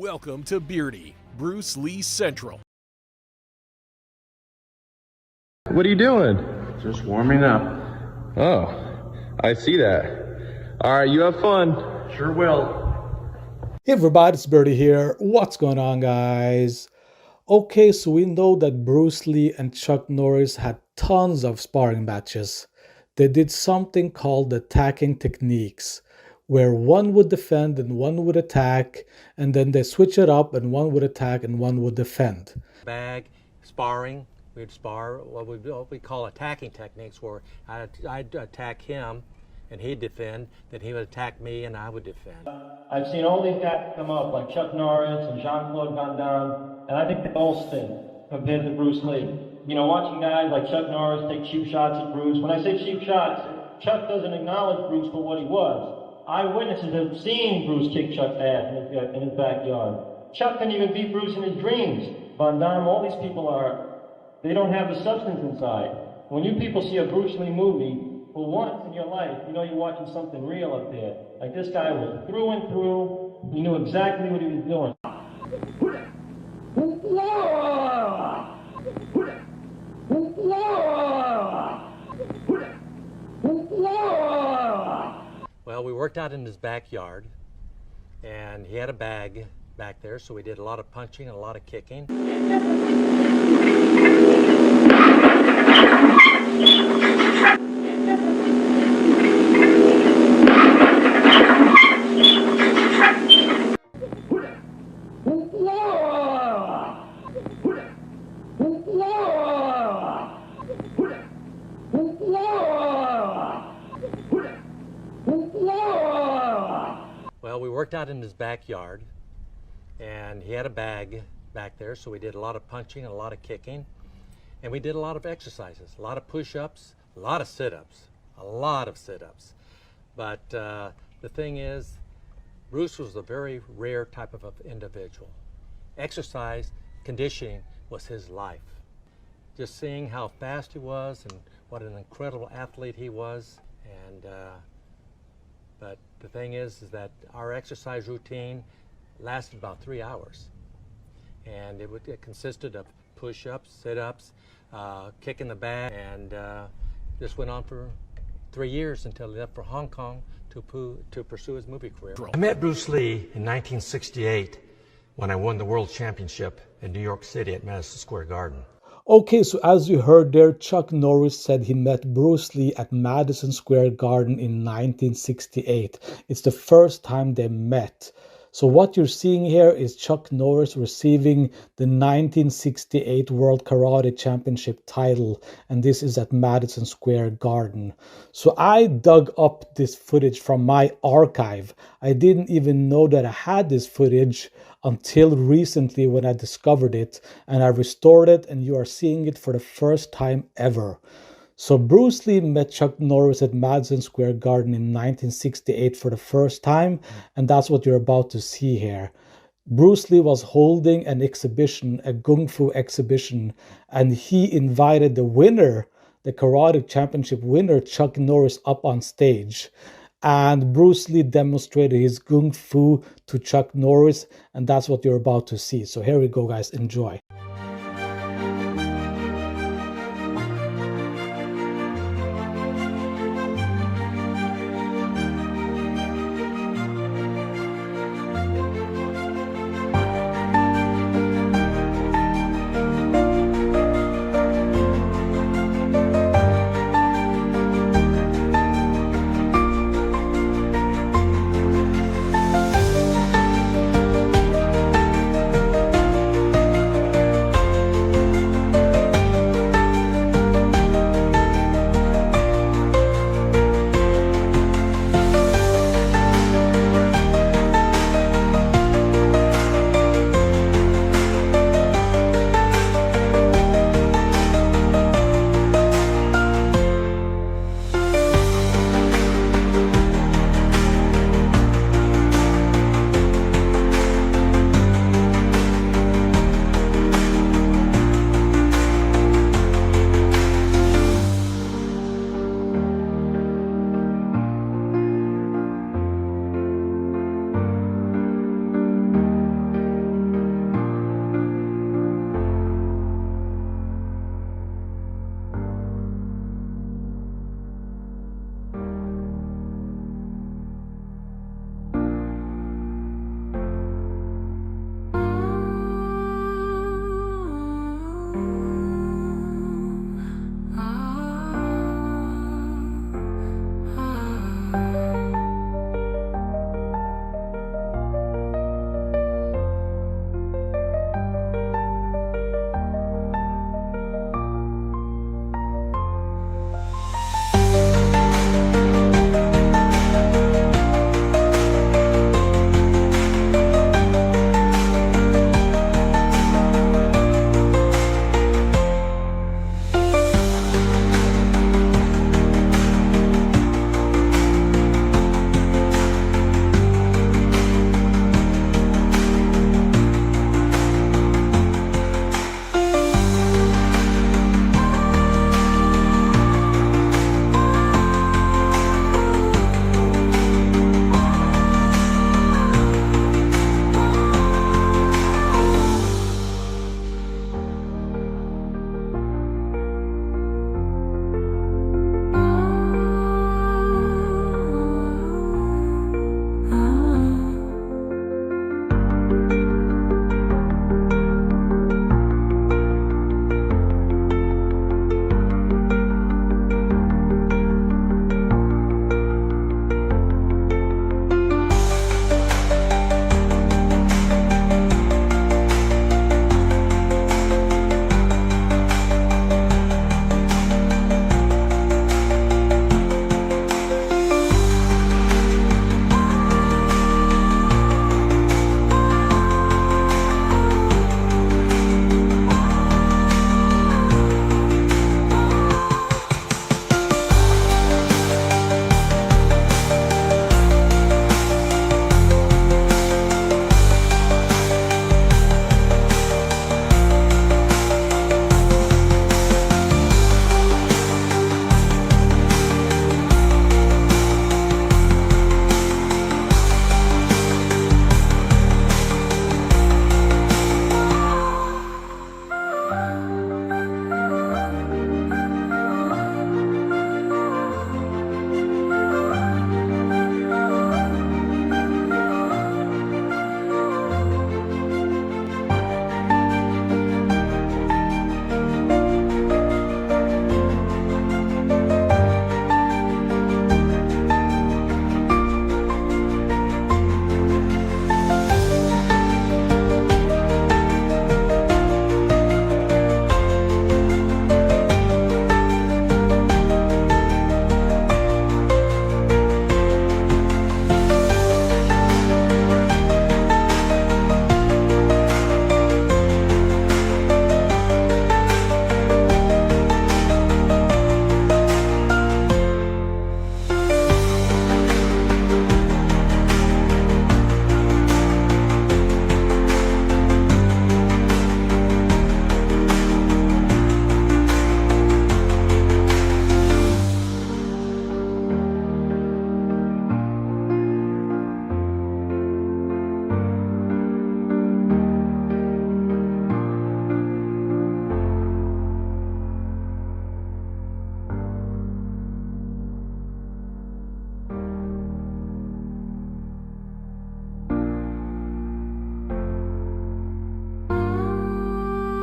Welcome to 𝘽𝙧𝙪𝙘, Bruce Lee Central. What are you doing? Just warming up. Oh, I see that. All right, you have fun. Sure will. Hey everybody, it's 𝘽𝙧𝙪𝙘 here. What's going on, guys? Okay, so we know that Bruce Lee and Chuck Norris had tons of sparring matches. They did something called attacking techniques, where one would defend and one would attack, and then they switch it up and one would attack and one would defend. Bag, sparring, we'd spar what we call attacking techniques, where I'd attack him and he'd defend, then he would attack me and I would defend. I've seen all these guys come up, like Chuck Norris and Jean-Claude Van Damme, and I think they all stink compared to Bruce Lee. You know, watching guys like Chuck Norris take cheap shots at Bruce. When I say cheap shots, Chuck doesn't acknowledge Bruce for what he was. Eyewitnesses have seen Bruce kick Chuck's ass in his backyard. Chuck couldn't even beat Bruce in his dreams. Van Damme, all these people they don't have the substance inside. When you people see a Bruce Lee movie, for once in your life, you know you're watching something real up there. Like, this guy was through and through. He knew exactly what he was doing. Well, we worked out in his backyard, and he had a bag back there, so we did a lot of punching and a lot of kicking. Well, we worked out in his backyard, and he had a bag back there, so we did a lot of punching and a lot of kicking, and we did a lot of exercises, a lot of push-ups, a lot of sit-ups, But the thing is, Bruce was a very rare type of individual. Exercise, conditioning was his life. Just seeing how fast he was and what an incredible athlete he was, and but the thing is that our exercise routine lasted about 3 hours, and it consisted of push-ups, sit-ups, kicking the bag, and this went on for 3 years until he left for Hong Kong to pursue his movie career. I met Bruce Lee in 1968 when I won the World Championship in New York City at Madison Square Garden. Okay, so as you heard there, Chuck Norris said he met Bruce Lee at Madison Square Garden in 1968. It's the first time they met. So what you're seeing here is Chuck Norris receiving the 1968 World Karate Championship title, and this is at Madison Square Garden. So I dug up this footage from my archive. I didn't even know that I had this footage until recently when I discovered it, and I restored it, and you are seeing it for the first time ever. So Bruce Lee met Chuck Norris at Madison Square Garden in 1968 for the first time, and that's what you're about to see here. Bruce Lee was holding an exhibition, a Kung Fu exhibition, and he invited the winner, the Karate Championship winner, Chuck Norris, up on stage. And Bruce Lee demonstrated his Kung Fu to Chuck Norris, and that's what you're about to see. So here we go, guys. Enjoy.